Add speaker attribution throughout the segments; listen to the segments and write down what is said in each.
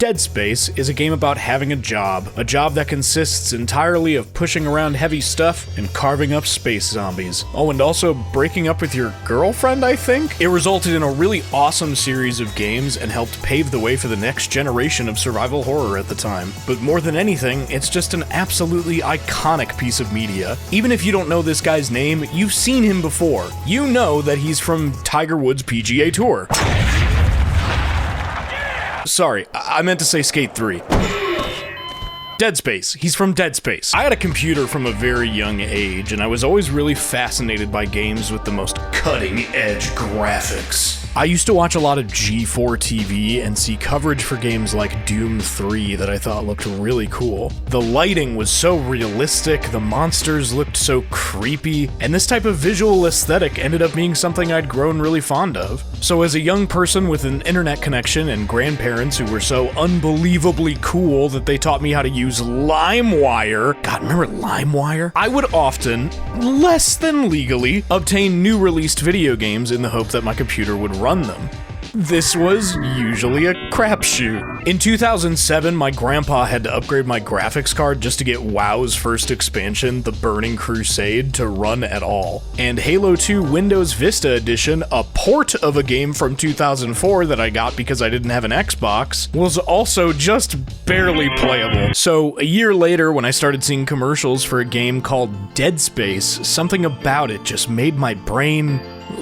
Speaker 1: Dead Space is a game about having a job that consists entirely of pushing around heavy stuff and carving up space zombies. Oh, and also breaking up with your girlfriend, I think? It resulted in a really awesome series of games and helped pave the way for the next generation of survival horror at the time. But more than anything, it's just an absolutely iconic piece of media. Even if you don't know this guy's name, you've seen him before. You know that he's from Tiger Woods' PGA Tour. Sorry, I meant to say Skate 3. Dead Space. He's from Dead Space. I had a computer from a very young age, and I was always really fascinated by games with the most cutting-edge graphics. I used to watch a lot of G4 TV and see coverage for games like Doom 3 that I thought looked really cool. The lighting was so realistic, the monsters looked so creepy, and this type of visual aesthetic ended up being something I'd grown really fond of. So as a young person with an internet connection and grandparents who were so unbelievably cool that they taught me how to use LimeWire, God, remember LimeWire? I would often, less than legally, obtain new released video games in the hope that my computer would run them. This was usually a crapshoot. In 2007, my grandpa had to upgrade my graphics card just to get WoW's first expansion, The Burning Crusade, to run at all. And Halo 2 Windows Vista Edition, a port of a game from 2004 that I got because I didn't have an Xbox, was also just barely playable. So a year later, when I started seeing commercials for a game called Dead Space, something about it just made my brain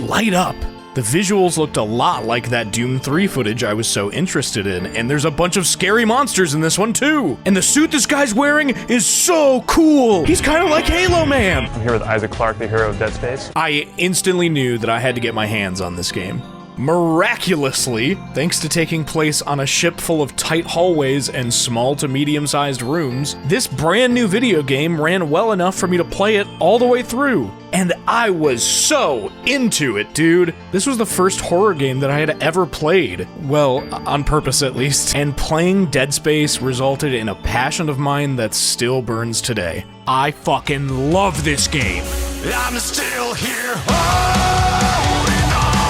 Speaker 1: light up. The visuals looked a lot like that Doom 3 footage I was so interested in, and there's a bunch of scary monsters in this one too! And the suit this guy's wearing is so cool! He's kinda like Halo Man!
Speaker 2: I'm here with Isaac Clarke, the hero of Dead Space.
Speaker 1: I instantly knew that I had to get my hands on this game. Miraculously, thanks to taking place on a ship full of tight hallways and small to medium-sized rooms, this brand new video game ran well enough for me to play it all the way through. And I was so into it, dude. This was the first horror game that I had ever played. Well, on purpose at least. And playing Dead Space resulted in a passion of mine that still burns today. I fucking love this game.
Speaker 3: I'm still here holding on.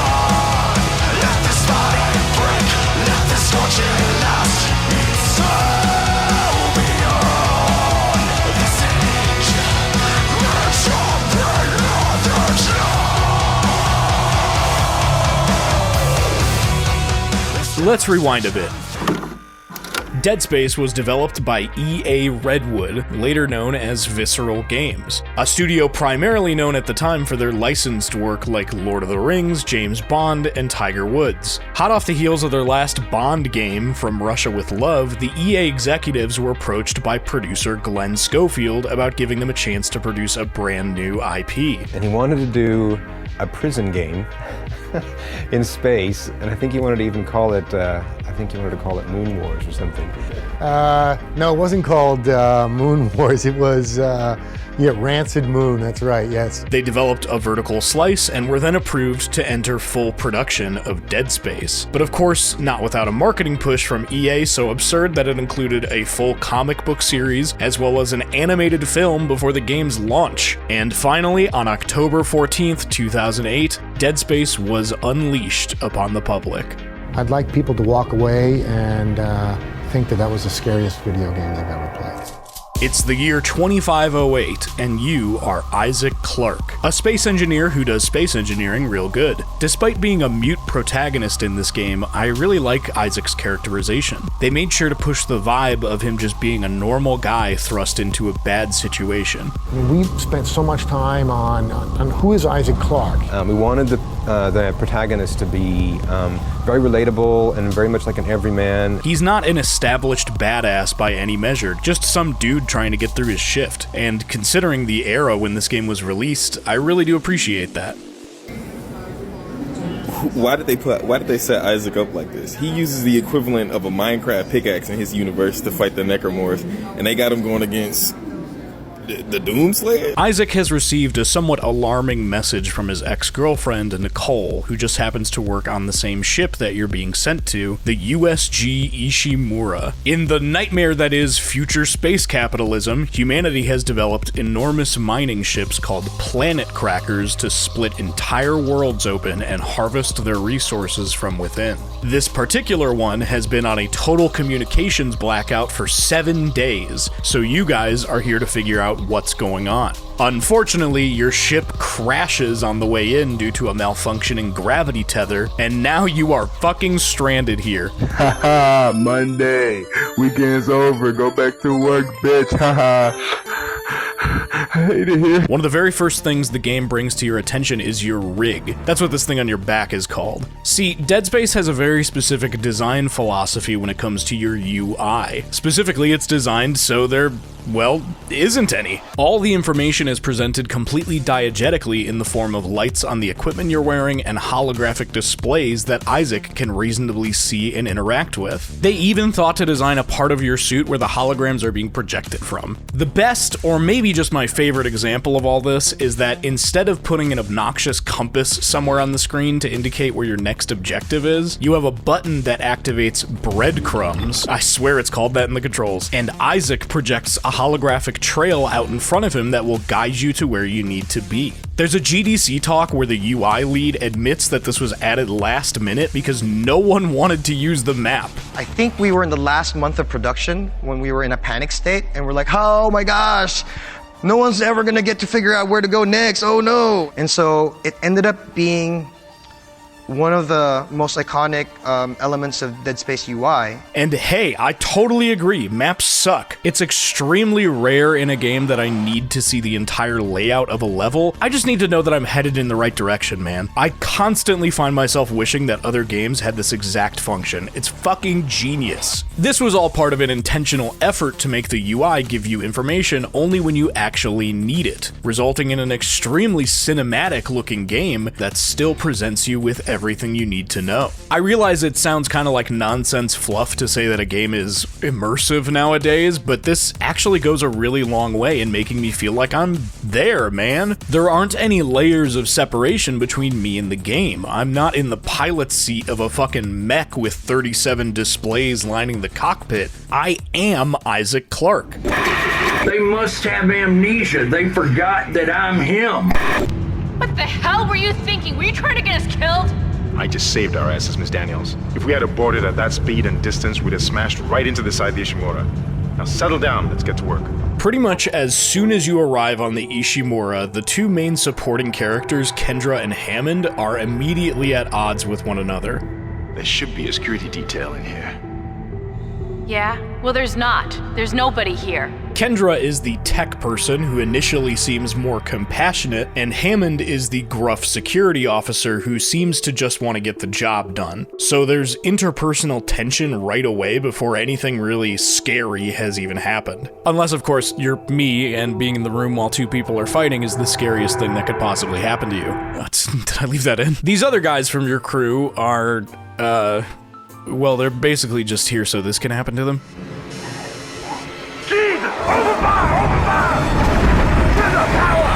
Speaker 3: Let this body break, let this torture last. It's so beyond this age. Let your brain others know.
Speaker 1: Let's rewind a bit. Dead Space was developed by EA Redwood, later known as Visceral Games, a studio primarily known at the time for their licensed work like Lord of the Rings, James Bond, and Tiger Woods. Hot off the heels of their last Bond game, From Russia with Love, the EA executives were approached by producer Glenn Schofield about giving them a chance to produce a brand new IP.
Speaker 4: And he wanted to do a prison game in space, and I think he wanted to even call it, Moon Wars or something.
Speaker 5: No, it wasn't called Moon Wars. It was, Rancid Moon, that's right, yes.
Speaker 1: They developed a vertical slice and were then approved to enter full production of Dead Space. But of course, not without a marketing push from EA so absurd that it included a full comic book series as well as an animated film before the game's launch. And finally, on October 14th, 2008, Dead Space was unleashed upon the public.
Speaker 5: I'd like people to walk away and think that that was the scariest video game they've ever played.
Speaker 1: It's the year 2508, and you are Isaac Clarke, a space engineer who does space engineering real good. Despite being a mute protagonist in this game, I really like Isaac's characterization. They made sure to push the vibe of him just being a normal guy thrust into a bad situation.
Speaker 5: I mean, we've spent so much time on who is Isaac Clarke.
Speaker 4: We wanted the protagonist to be very relatable and very much like an everyman.
Speaker 1: He's not an established badass by any measure, just some dude trying to get through his shift. And considering the era when this game was released, I really do appreciate that.
Speaker 6: Why did they set Isaac up like this? He uses the equivalent of a Minecraft pickaxe in his universe to fight the Necromorphs, and they got him going against The Doomslayer?
Speaker 1: Isaac has received a somewhat alarming message from his ex-girlfriend, Nicole, who just happens to work on the same ship that you're being sent to, the USG Ishimura. In the nightmare that is future space capitalism, humanity has developed enormous mining ships called planet crackers to split entire worlds open and harvest their resources from within. This particular one has been on a total communications blackout for 7 days, so you guys are here to figure out what's going on. Unfortunately, your ship crashes on the way in due to a malfunctioning gravity tether, and now you are fucking stranded here.
Speaker 7: Haha, Monday. Weekend's over. Go back to work, bitch. Haha. I hate it here.
Speaker 1: One of the very first things the game brings to your attention is your rig. That's what this thing on your back is called. See, Dead Space has a very specific design philosophy when it comes to your UI. Specifically, it's designed so there, well, isn't any. All the information is presented completely diegetically in the form of lights on the equipment you're wearing and holographic displays that Isaac can reasonably see and interact with. They even thought to design a part of your suit where the holograms are being projected from. The best, or maybe just my favorite example of all this, is that instead of putting an obnoxious compass somewhere on the screen to indicate where your next objective is, you have a button that activates breadcrumbs. I swear it's called that in the controls. And Isaac projects a holographic trail out in front of him that will guide you to where you need to be. There's a GDC talk where the UI lead admits that this was added last minute because no one wanted to use the map.
Speaker 8: I think we were in the last month of production when we were in a panic state and we're like, oh my gosh, no one's ever gonna get to figure out where to go next, oh no. And so it ended up being one of the most iconic elements of Dead Space UI.
Speaker 1: And hey, I totally agree, maps suck. It's extremely rare in a game that I need to see the entire layout of a level. I just need to know that I'm headed in the right direction, man. I constantly find myself wishing that other games had this exact function. It's fucking genius. This was all part of an intentional effort to make the UI give you information only when you actually need it, resulting in an extremely cinematic looking game that still presents you with everything you need to know. I realize it sounds kind of like nonsense fluff to say that a game is immersive nowadays, but this actually goes a really long way in making me feel like I'm there, man. There aren't any layers of separation between me and the game. I'm not in the pilot seat of a fucking mech with 37 displays lining the cockpit. I am Isaac Clarke.
Speaker 9: They must have amnesia. They forgot that I'm him.
Speaker 10: What the hell were you thinking? Were you trying to get us killed?
Speaker 7: I just saved our asses, Miss Daniels. If we had aborted at that speed and distance, we'd have smashed right into the side of the Ishimura. Now settle down, let's get to work.
Speaker 1: Pretty much as soon as you arrive on the Ishimura, the two main supporting characters, Kendra and Hammond, are immediately at odds with one another.
Speaker 7: There should be a security detail in here.
Speaker 10: Yeah? Well, there's not. There's nobody here.
Speaker 1: Kendra is the tech person who initially seems more compassionate, and Hammond is the gruff security officer who seems to just want to get the job done. So there's interpersonal tension right away before anything really scary has even happened. Unless, of course, you're me, and being in the room while two people are fighting is the scariest thing that could possibly happen to you. Did I leave that in? These other guys from your crew are, well, they're basically just here so this can happen to them.
Speaker 3: Jesus! Overfire! Overfire! Get the power!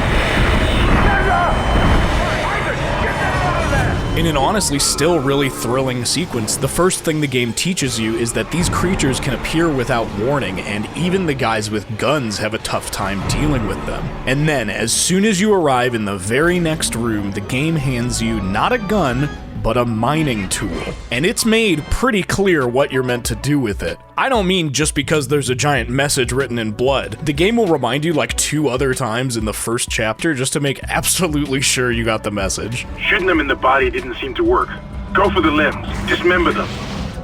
Speaker 3: Get out of there!
Speaker 1: In an honestly still really thrilling sequence, the first thing the game teaches you is that these creatures can appear without warning, and even the guys with guns have a tough time dealing with them. And then, as soon as you arrive in the very next room, the game hands you not a gun, but a mining tool. And it's made pretty clear what you're meant to do with it. I don't mean just because there's a giant message written in blood. The game will remind you like 2 other times in the first chapter just to make absolutely sure you got the message.
Speaker 7: Shooting them in the body didn't seem to work. Go for the limbs. Dismember them.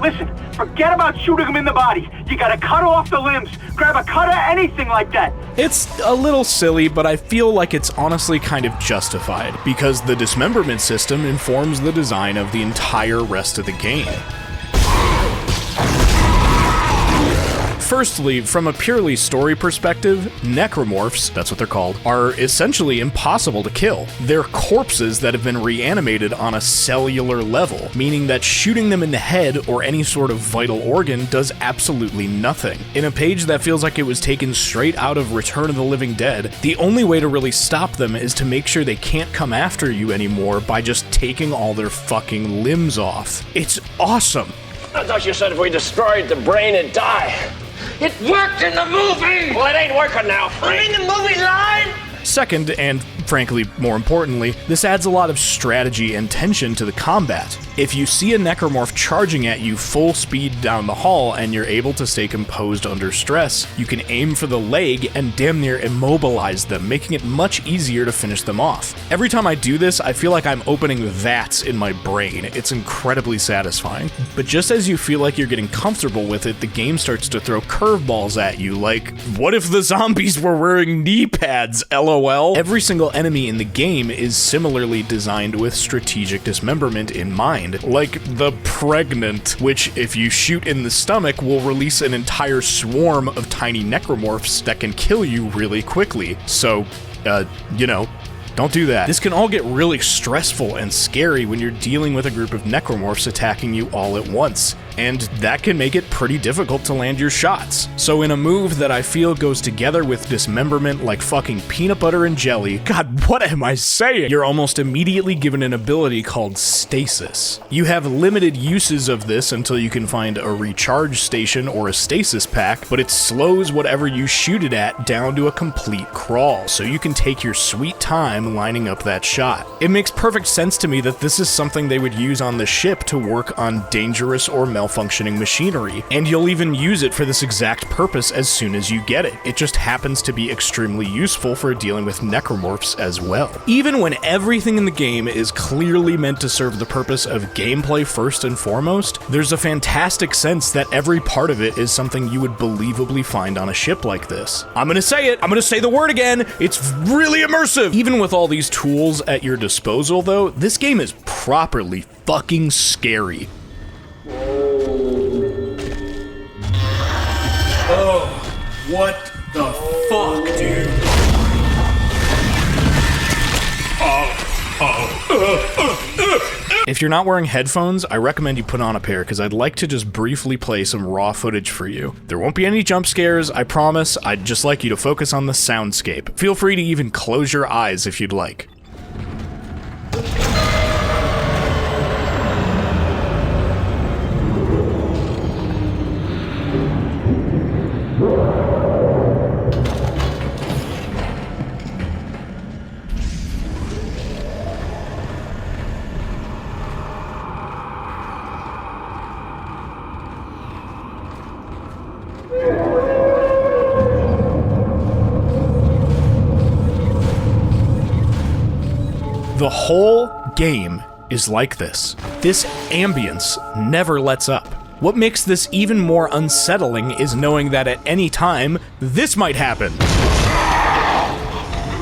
Speaker 11: Listen, forget about shooting them in the body. You gotta cut off the limbs, grab a cutter, anything like that.
Speaker 1: It's a little silly, but I feel like it's honestly kind of justified, because the dismemberment system informs the design of the entire rest of the game. Firstly, from a purely story perspective, necromorphs, that's what they're called, are essentially impossible to kill. They're corpses that have been reanimated on a cellular level, meaning that shooting them in the head or any sort of vital organ does absolutely nothing. In a page that feels like it was taken straight out of Return of the Living Dead, the only way to really stop them is to make sure they can't come after you anymore by just taking all their fucking limbs off. It's awesome.
Speaker 12: I thought you said if we destroyed the brain, it'd die. It worked in the movie! Well, it ain't working now, Frank. You mean the movie line?
Speaker 1: Second, and frankly more importantly, this adds a lot of strategy and tension to the combat. If you see a necromorph charging at you full speed down the hall and you're able to stay composed under stress, you can aim for the leg and damn near immobilize them, making it much easier to finish them off. Every time I do this, I feel like I'm opening vats in my brain. It's incredibly satisfying. But just as you feel like you're getting comfortable with it, the game starts to throw curveballs at you, like, what if the zombies were wearing knee pads, LOL? Every single enemy in the game is similarly designed with strategic dismemberment in mind, like the Pregnant, which if you shoot in the stomach will release an entire swarm of tiny necromorphs that can kill you really quickly. So, you know, don't do that. This can all get really stressful and scary when you're dealing with a group of necromorphs attacking you all at once, and that can make it pretty difficult to land your shots. So in a move that I feel goes together with dismemberment like fucking peanut butter and jelly, God, what am I saying? You're almost immediately given an ability called stasis. You have limited uses of this until you can find a recharge station or a stasis pack, but it slows whatever you shoot it at down to a complete crawl, so you can take your sweet time lining up that shot. It makes perfect sense to me that this is something they would use on the ship to work on dangerous or malfunctioning machinery, and you'll even use it for this exact purpose as soon as you get it. It just happens to be extremely useful for dealing with necromorphs as well. Even when everything in the game is clearly meant to serve the purpose of gameplay first and foremost, there's a fantastic sense that every part of it is something you would believably find on a ship like this. I'm gonna say it, I'm gonna say the word again, it's really immersive! Even with all these tools at your disposal though, this game is properly fucking scary. Oh, what the fuck, dude? If you're not wearing headphones, I recommend you put on a pair because I'd like to just briefly play some raw footage for you. There won't be any jump scares, I promise. I'd just like you to focus on the soundscape. Feel free to even close your eyes if you'd like. The whole game is like this. This ambience never lets up. What makes this even more unsettling is knowing that at any time, this might happen.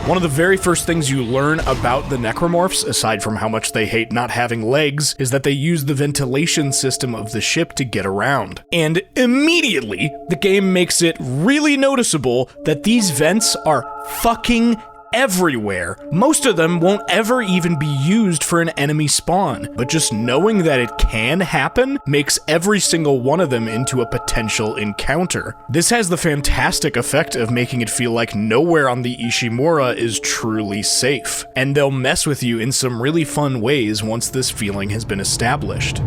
Speaker 1: One of the very first things you learn about the necromorphs, aside from how much they hate not having legs, is that they use the ventilation system of the ship to get around. And immediately, the game makes it really noticeable that these vents are fucking everywhere. Most of them won't ever even be used for an enemy spawn, but just knowing that it can happen makes every single one of them into a potential encounter. This has the fantastic effect of making it feel like nowhere on the Ishimura is truly safe, and they'll mess with you in some really fun ways once this feeling has been established.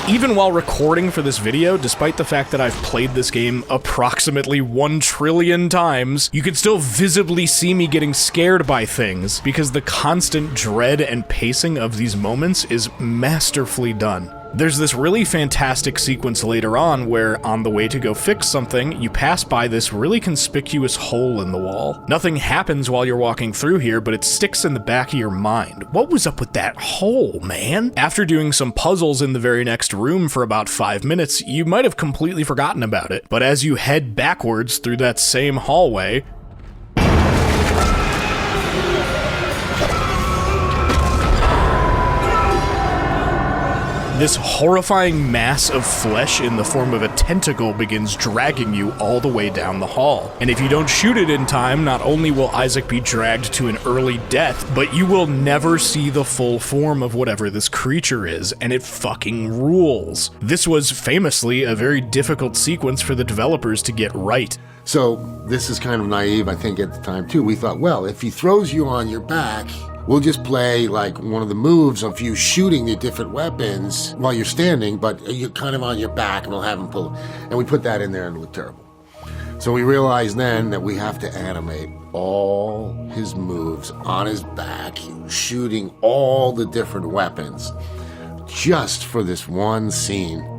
Speaker 1: Even while recording for this video, despite the fact that I've played this game approximately 1 trillion times, you can still visibly see me getting scared by things, because the constant dread and pacing of these moments is masterfully done. There's this really fantastic sequence later on where, on the way to go fix something, you pass by this really conspicuous hole in the wall. Nothing happens while you're walking through here, but it sticks in the back of your mind. What was up with that hole, man? After doing some puzzles in the very next room for about 5 minutes, you might have completely forgotten about it. But as you head backwards through that same hallway, This horrifying mass of flesh in the form of a tentacle begins dragging you all the way down the hall. And if you don't shoot it in time, not only will Isaac be dragged to an early death, but you will never see the full form of whatever this creature is, and it fucking rules. This was famously a very difficult sequence for the developers to get right.
Speaker 13: So this is kind of naive, I think, at the time too. We thought, well, if he throws you on your back, we'll just play like one of the moves of you shooting the different weapons while you're standing, but you're kind of on your back, and we'll have him pull. And we put that in there and it looked terrible. So we realized then that we have to animate all his moves on his back, shooting all the different weapons, just for this one scene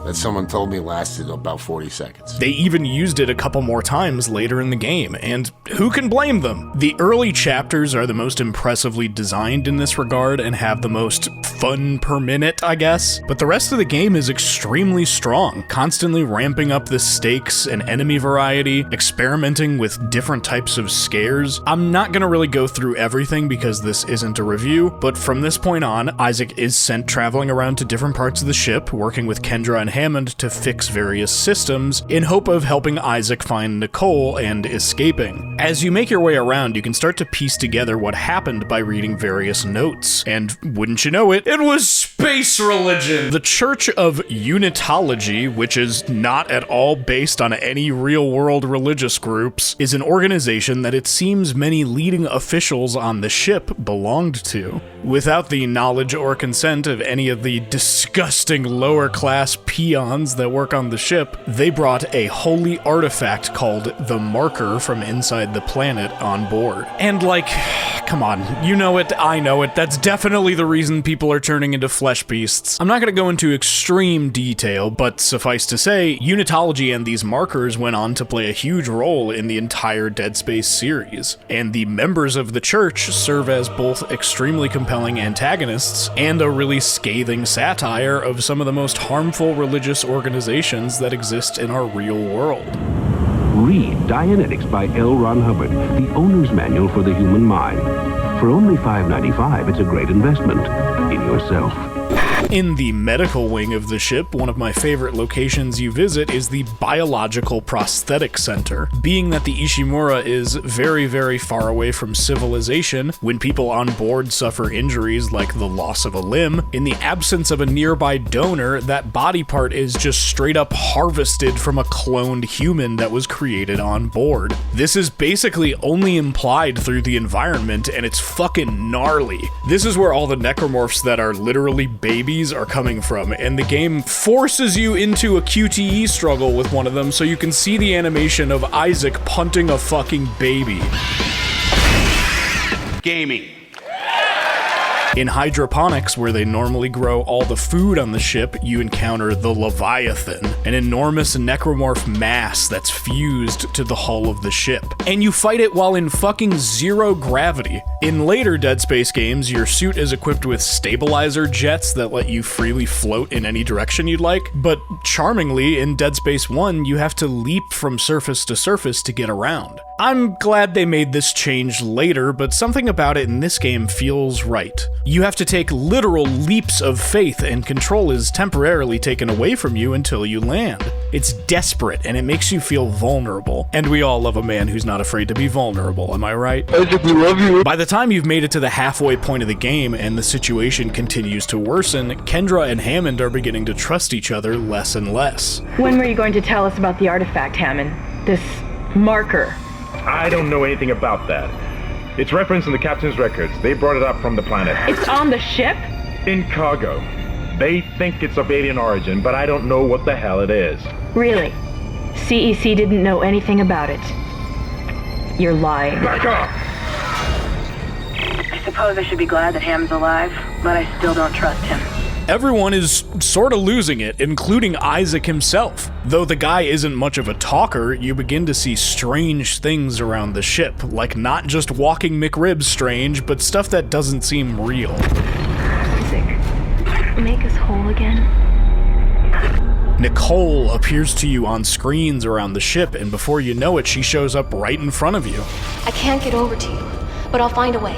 Speaker 13: that someone told me lasted about 40 seconds.
Speaker 1: They even used it a couple more times later in the game, and who can blame them? The early chapters are the most impressively designed in this regard and have the most fun per minute, I guess, but the rest of the game is extremely strong, constantly ramping up the stakes and enemy variety, experimenting with different types of scares. I'm not gonna really go through everything because this isn't a review, but from this point on, Isaac is sent traveling around to different parts of the ship, working with Kendra and Hammond to fix various systems in hope of helping Isaac find Nicole and escaping. As you make your way around, you can start to piece together what happened by reading various notes, and wouldn't you know it, it was space religion! The Church of Unitology, which is not at all based on any real-world religious groups, is an organization that it seems many leading officials on the ship belonged to. Without the knowledge or consent of any of the disgusting lower-class peons that work on the ship, they brought a holy artifact called the Marker from inside the planet on board. And like, come on, you know it, I know it, that's definitely the reason people are turning into flesh beasts. I'm not gonna go into extreme detail, but suffice to say, Unitology and these markers went on to play a huge role in the entire Dead Space series, and the members of the church serve as both extremely compelling antagonists and a really scathing satire of some of the most harmful religious organizations that exist in our real world.
Speaker 14: Read Dianetics by L. Ron Hubbard, the owner's manual for the human mind. For only $5.95, it's a great investment in yourself.
Speaker 1: In the medical wing of the ship, one of my favorite locations you visit is the Biological Prosthetic Center. Being that the Ishimura is very, very far away from civilization, when people on board suffer injuries like the loss of a limb, in the absence of a nearby donor, that body part is just straight up harvested from a cloned human that was created on board. This is basically only implied through the environment, and it's fucking gnarly. This is where all the necromorphs that are literally babies are coming from, and the game forces you into a QTE struggle with one of them so you can see the animation of Isaac punting a fucking baby.
Speaker 15: Gaming.
Speaker 1: In hydroponics, where they normally grow all the food on the ship, you encounter the Leviathan, an enormous necromorph mass that's fused to the hull of the ship. And you fight it while in fucking zero gravity. In later Dead Space games, your suit is equipped with stabilizer jets that let you freely float in any direction you'd like, but charmingly, in Dead Space 1, you have to leap from surface to surface to get around. I'm glad they made this change later, but something about it in this game feels right. You have to take literal leaps of faith, and control is temporarily taken away from you until you land. It's desperate, and it makes you feel vulnerable. And we all love a man who's not afraid to be vulnerable, am I right?
Speaker 15: Isaac, we love you.
Speaker 1: By the time you've made it to the halfway point of the game and the situation continues to worsen, Kendra and Hammond are beginning to trust each other less and less.
Speaker 16: When were you going to tell us about the artifact, Hammond? This marker?
Speaker 7: I don't know anything about that. It's referenced in the captain's records. They brought it up from the planet.
Speaker 16: It's on the ship?
Speaker 7: In cargo. They think it's of alien origin, but I don't know what the hell it is.
Speaker 16: Really? CEC didn't know anything about it. You're lying.
Speaker 7: Back up!
Speaker 10: I suppose I should be glad that Ham's alive, but I still don't trust him.
Speaker 1: Everyone is sort of losing it, including Isaac himself. Though the guy isn't much of a talker, you begin to see strange things around the ship, like not just walking McRibs strange, but stuff that doesn't seem real.
Speaker 16: Isaac, make us whole again.
Speaker 1: Nicole appears to you on screens around the ship, and before you know it, she shows up right in front of you.
Speaker 17: I can't get over to you, but I'll find a way.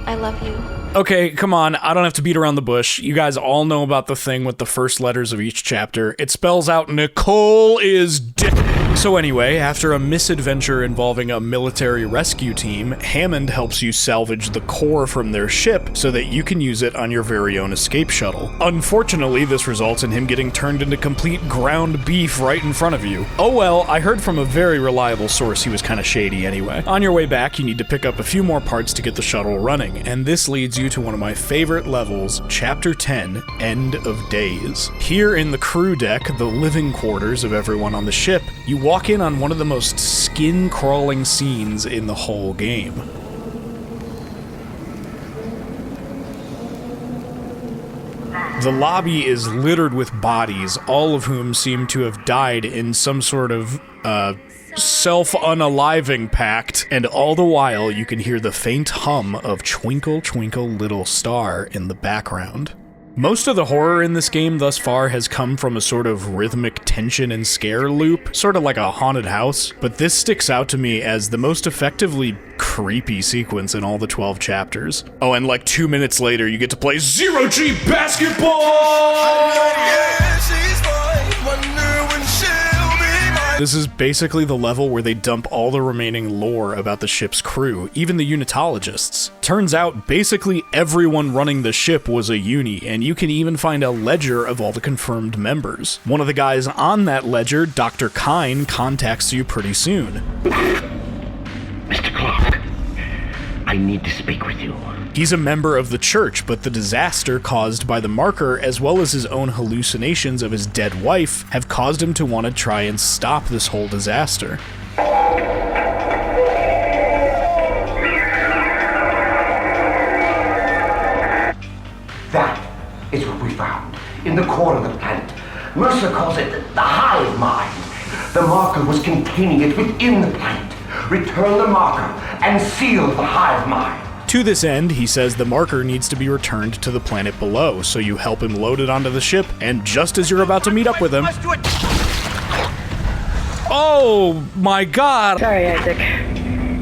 Speaker 17: I love you.
Speaker 1: Okay, come on, I don't have to beat around the bush. You guys all know about the thing with the first letters of each chapter. It spells out Nicole is dead. So anyway, after a misadventure involving a military rescue team, Hammond helps you salvage the core from their ship so that you can use it on your very own escape shuttle. Unfortunately, this results in him getting turned into complete ground beef right in front of you. Oh well, I heard from a very reliable source he was kind of shady anyway. On your way back, you need to pick up a few more parts to get the shuttle running, and this leads you to one of my favorite levels, Chapter 10, End of Days. Here in the crew deck, the living quarters of everyone on the ship, you walk in on one of the most skin-crawling scenes in the whole game. The lobby is littered with bodies, all of whom seem to have died in some sort of, self-unaliving pact, and all the while you can hear the faint hum of Twinkle Twinkle Little Star in the background. Most of the horror in this game thus far has come from a sort of rhythmic tension and scare loop, sort of like a haunted house, but this sticks out to me as the most effectively creepy sequence in all the 12 chapters. Oh, and like 2 minutes later, you get to play Zero-G basketball! This is basically the level where they dump all the remaining lore about the ship's crew, even the unitologists. Turns out, basically everyone running the ship was a uni, and you can even find a ledger of all the confirmed members. One of the guys on that ledger, Dr. Kine, contacts you pretty soon.
Speaker 15: Mr. Clark, I need to speak with you.
Speaker 1: He's a member of the church, but the disaster caused by the marker, as well as his own hallucinations of his dead wife, have caused him to want to try and stop this whole disaster.
Speaker 15: That is what we found in the core of the planet. Mercer calls it the hive mind. The marker was containing it within the planet. Return the marker and seal the hive mind.
Speaker 1: To this end, he says the marker needs to be returned to the planet below, so you help him load it onto the ship, and just as you're about to meet up with him... Oh my god!
Speaker 16: Sorry, Isaac.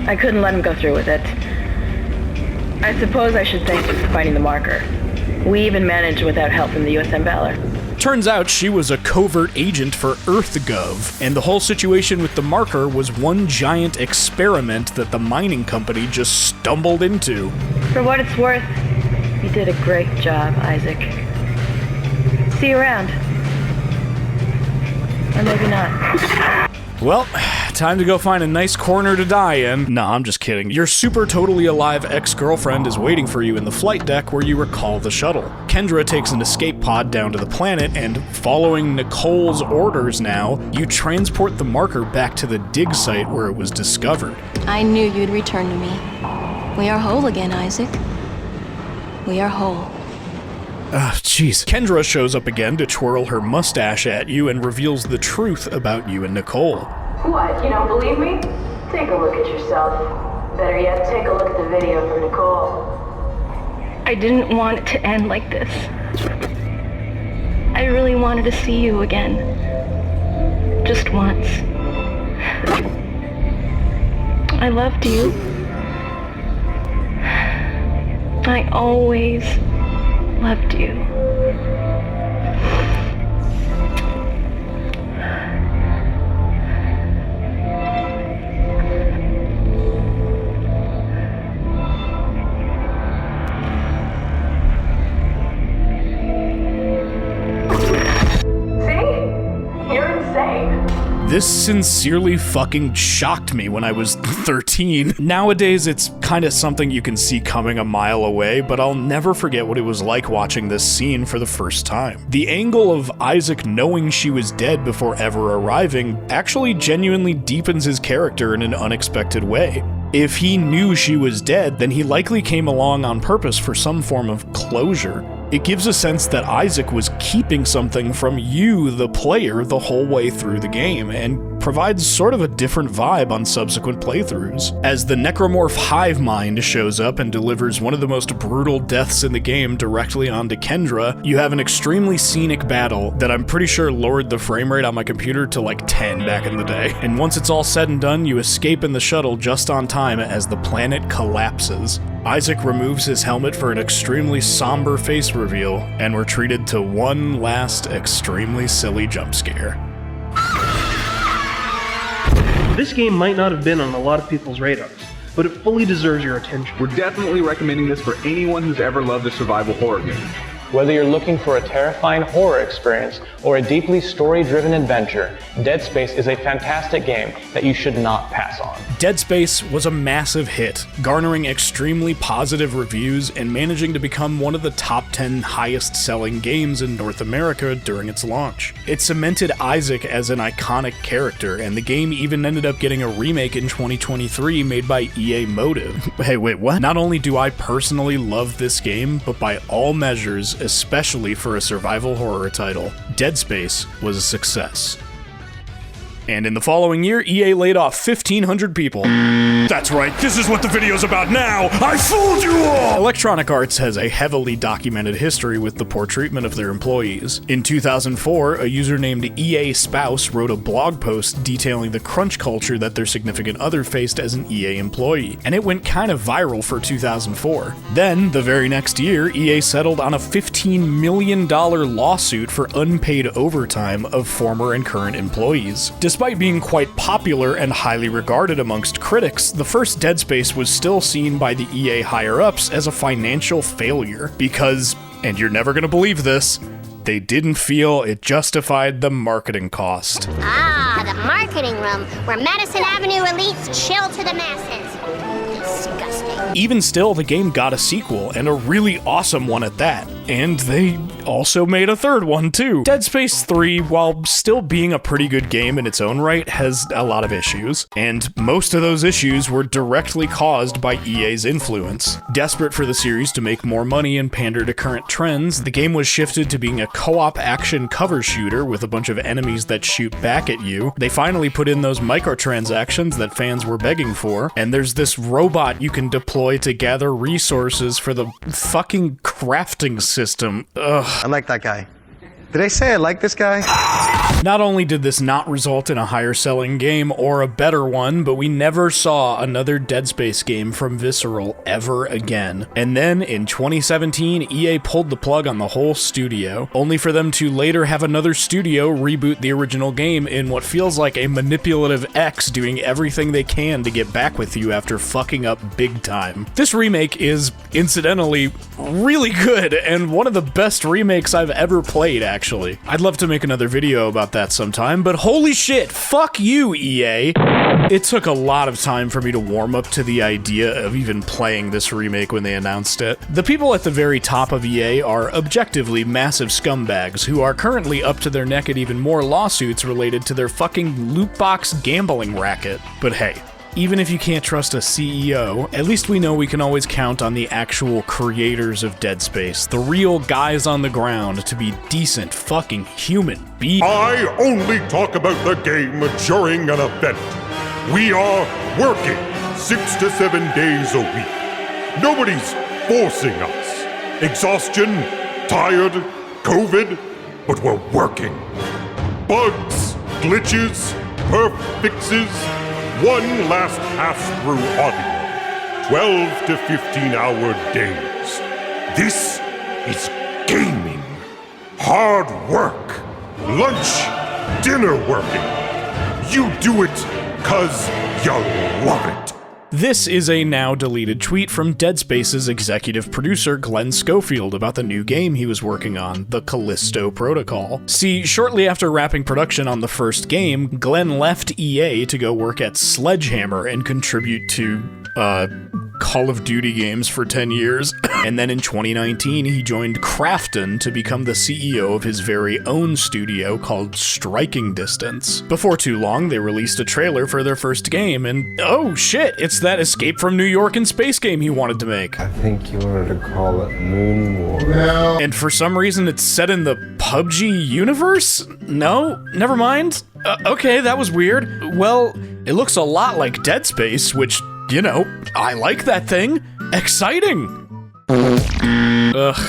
Speaker 16: I couldn't let him go through with it. I suppose I should thank you for finding the marker. We even managed without help from the USM Valor.
Speaker 1: Turns out she was a covert agent for EarthGov, and the whole situation with the marker was one giant experiment that the mining company just stumbled into.
Speaker 16: For what it's worth, you did a great job, Isaac. See you around. Or maybe not.
Speaker 1: Well, time to go find a nice corner to die in. Nah, I'm just kidding. Your super totally alive ex-girlfriend is waiting for you in the flight deck where you recall the shuttle. Kendra takes an escape pod down to the planet, and following Nicole's orders now, you transport the marker back to the dig site where it was discovered.
Speaker 17: I knew you'd return to me. We are whole again, Isaac. We are whole.
Speaker 1: Jeez. Kendra shows up again to twirl her mustache at you and reveals the truth about you and Nicole.
Speaker 16: What, you don't believe me? Take a look at yourself. Better yet, take a look at the video from Nicole. I didn't want it to end like this. I really wanted to see you again. Just once. I loved you. I always loved you.
Speaker 1: This sincerely fucking shocked me when I was 13. Nowadays, it's kinda something you can see coming a mile away, but I'll never forget what it was like watching this scene for the first time. The angle of Isaac knowing she was dead before ever arriving actually genuinely deepens his character in an unexpected way. If he knew she was dead, then he likely came along on purpose for some form of closure. It gives a sense that Isaac was keeping something from you, the player, the whole way through the game, and provides sort of a different vibe on subsequent playthroughs. As the necromorph hive mind shows up and delivers one of the most brutal deaths in the game directly onto Kendra, you have an extremely scenic battle that I'm pretty sure lowered the frame rate on my computer to like 10 back in the day. And once it's all said and done, you escape in the shuttle just on time as the planet collapses. Isaac removes his helmet for an extremely somber face reveal, and we're treated to one last extremely silly jump scare.
Speaker 18: This game might not have been on a lot of people's radars, but it fully deserves your attention.
Speaker 19: We're definitely recommending this for anyone who's ever loved a survival horror game.
Speaker 20: Whether you're looking for a terrifying horror experience or a deeply story-driven adventure, Dead Space is a fantastic game that you should not pass on.
Speaker 1: Dead Space was a massive hit, garnering extremely positive reviews and managing to become one of the top 10 highest-selling games in North America during its launch. It cemented Isaac as an iconic character, and the game even ended up getting a remake in 2023 made by EA Motive. Hey, wait, what? Not only do I personally love this game, but by all measures, especially for a survival horror title, Dead Space was a success. And in the following year, EA laid off 1,500 people. That's right, this is what the video's about now! I fooled you all! Electronic Arts has a heavily documented history with the poor treatment of their employees. In 2004, a user named EA Spouse wrote a blog post detailing the crunch culture that their significant other faced as an EA employee, and it went kind of viral for 2004. Then, the very next year, EA settled on a $15 million lawsuit for unpaid overtime of former and current employees. Despite being quite popular and highly regarded amongst critics, the first Dead Space was still seen by the EA higher-ups as a financial failure because, and you're never gonna believe this, they didn't feel it justified the marketing cost.
Speaker 21: Ah, the marketing room, where Madison Avenue elites chill to the masses. Disgusting.
Speaker 1: Even still, the game got a sequel, and a really awesome one at that. And they also made a third one too. Dead Space 3, while still being a pretty good game in its own right, has a lot of issues. And most of those issues were directly caused by EA's influence. Desperate for the series to make more money and pander to current trends, the game was shifted to being a co-op action cover shooter with a bunch of enemies that shoot back at you. They finally put in those microtransactions that fans were begging for, and there's this robot you can deploy to gather resources for the fucking crafting system. Ugh.
Speaker 8: I like that guy. Did I say I like this guy?
Speaker 1: Not only did this not result in a higher selling game or a better one, but we never saw another Dead Space game from Visceral ever again. And then in 2017, EA pulled the plug on the whole studio, only for them to later have another studio reboot the original game in what feels like a manipulative X doing everything they can to get back with you after fucking up big time. This remake is, incidentally, really good and one of the best remakes I've ever played, actually. I'd love to make another video about that sometime, but holy shit, fuck you, EA. It took a lot of time for me to warm up to the idea of even playing this remake when they announced it. The people at the very top of EA are objectively massive scumbags who are currently up to their neck at even more lawsuits related to their fucking loot box gambling racket. But hey, even if you can't trust a CEO, at least we know we can always count on the actual creators of Dead Space, the real guys on the ground, to be decent fucking human beings.
Speaker 22: I only talk about the game during an event. We are working 6 to 7 days a week. Nobody's forcing us. Exhaustion, tired, COVID, but we're working. Bugs, glitches, perf fixes, one last pass-through audio, 12 to 15-hour days. This is gaming. Hard work. Lunch, dinner working. You do it 'cause you love it.
Speaker 1: This is a now deleted tweet from Dead Space's executive producer Glenn Schofield about the new game he was working on, the Callisto Protocol. See, shortly after wrapping production on the first game, Glenn left EA to go work at Sledgehammer and contribute to, Call of Duty games for 10 years. And then in 2019, he joined Krafton to become the CEO of his very own studio called Striking Distance. Before too long, they released a trailer for their first game, and oh shit, it's that Escape from New York in space game he wanted to make.
Speaker 4: I think you wanted to call it Moon Wars. No.
Speaker 1: And for some reason, it's set in the PUBG universe? No? Never mind? Okay, that was weird. Well, it looks a lot like Dead Space, which, you know, I like that thing. Exciting!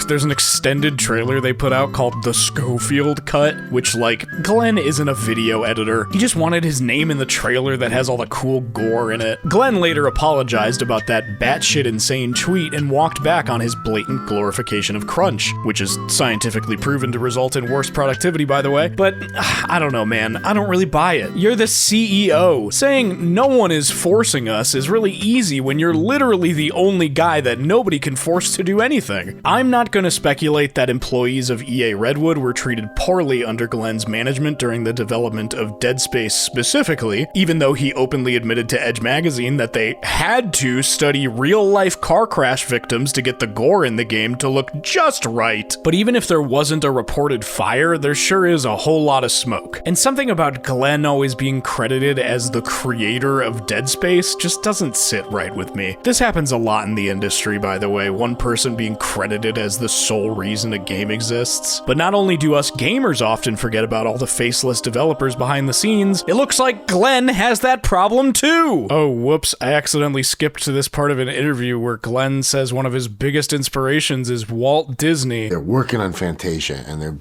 Speaker 1: There's an extended trailer they put out called The Schofield Cut, which, like, Glenn isn't a video editor. He just wanted his name in the trailer that has all the cool gore in it. Glenn later apologized about that batshit insane tweet and walked back on his blatant glorification of crunch, which is scientifically proven to result in worse productivity, by the way. But, I don't know, man. I don't really buy it. You're the CEO. Saying no one is forcing us is really easy when you're literally the only guy that nobody can force to do anything. I'm not gonna speculate that employees of EA Redwood were treated poorly under Glenn's management during the development of Dead Space specifically, even though he openly admitted to Edge magazine that they had to study real-life car crash victims to get the gore in the game to look just right. But even if there wasn't a reported fire, there sure is a whole lot of smoke. And something about Glenn always being credited as the creator of Dead Space just doesn't sit right with me. This happens a lot in the industry, by the way, one person being credited as the sole reason a game exists. But not only do us gamers often forget about all the faceless developers behind the scenes, it looks like Glenn has that problem too! Oh, whoops, I accidentally skipped to this part of an interview where Glenn says one of his biggest inspirations is Walt Disney.
Speaker 13: They're working on Fantasia, and they're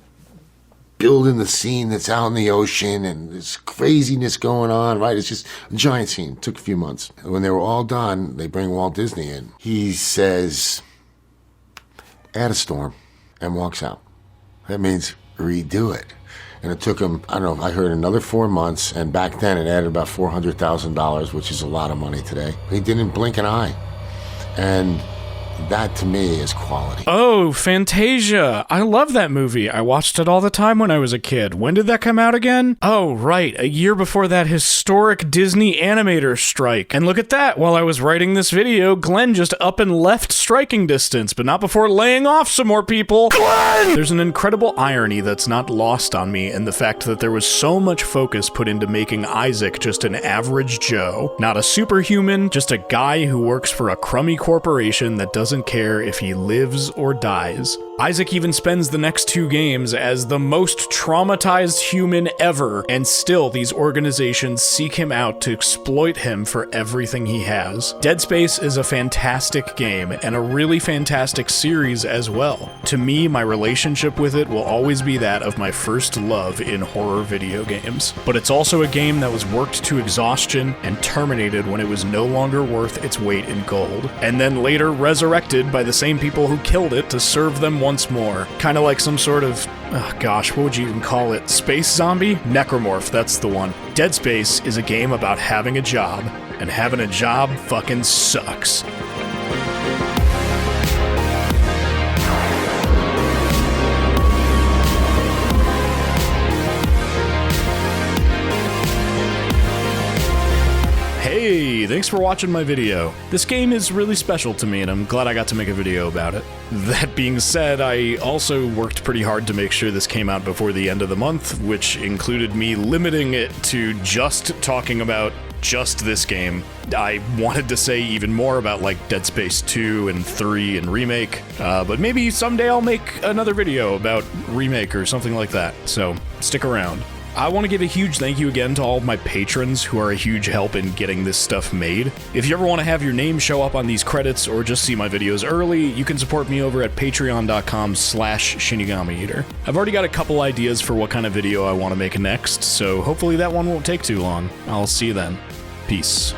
Speaker 13: building the scene that's out in the ocean, and there's craziness going on, right? It's just a giant scene. It took a few months. When they were all done, they bring Walt Disney in. He says, add a storm, and walks out. That means redo it. And it took him, I don't know, I heard another 4 months, and back then it added about $400,000, which is a lot of money today. He didn't blink an eye. And that, to me, is quality.
Speaker 1: Oh, Fantasia. I love that movie. I watched it all the time when I was a kid. When did that come out again? Oh, right. A year before that historic Disney animator strike. And look at that. While I was writing this video, Glenn just up and left striking distance, but not before laying off some more people. Glenn! There's an incredible irony that's not lost on me in the fact that there was so much focus put into making Isaac just an average Joe. Not a superhuman, just a guy who works for a crummy corporation that doesn't care if he lives or dies. Isaac even spends the next 2 games as the most traumatized human ever, and still these organizations seek him out to exploit him for everything he has. Dead Space is a fantastic game, and a really fantastic series as well. To me, my relationship with it will always be that of my first love in horror video games. But it's also a game that was worked to exhaustion and terminated when it was no longer worth its weight in gold, and then later resurrected by the same people who killed it to serve them once more. Kinda like some sort of, oh gosh, what would you even call it? Space zombie? Necromorph, that's the one. Dead Space is a game about having a job, and having a job fucking sucks. Hey, thanks for watching my video. This game is really special to me and I'm glad I got to make a video about it. That being said, I also worked pretty hard to make sure this came out before the end of the month, which included me limiting it to just talking about just this game. I wanted to say even more about like Dead Space 2 and 3 and Remake, but maybe someday I'll make another video about Remake or something like that, so stick around. I want to give a huge thank you again to all of my patrons who are a huge help in getting this stuff made. If you ever want to have your name show up on these credits or just see my videos early, you can support me over at patreon.com/SHINIGAMIEATER. I've already got a couple ideas for what kind of video I want to make next, so hopefully that one won't take too long. I'll see you then. Peace.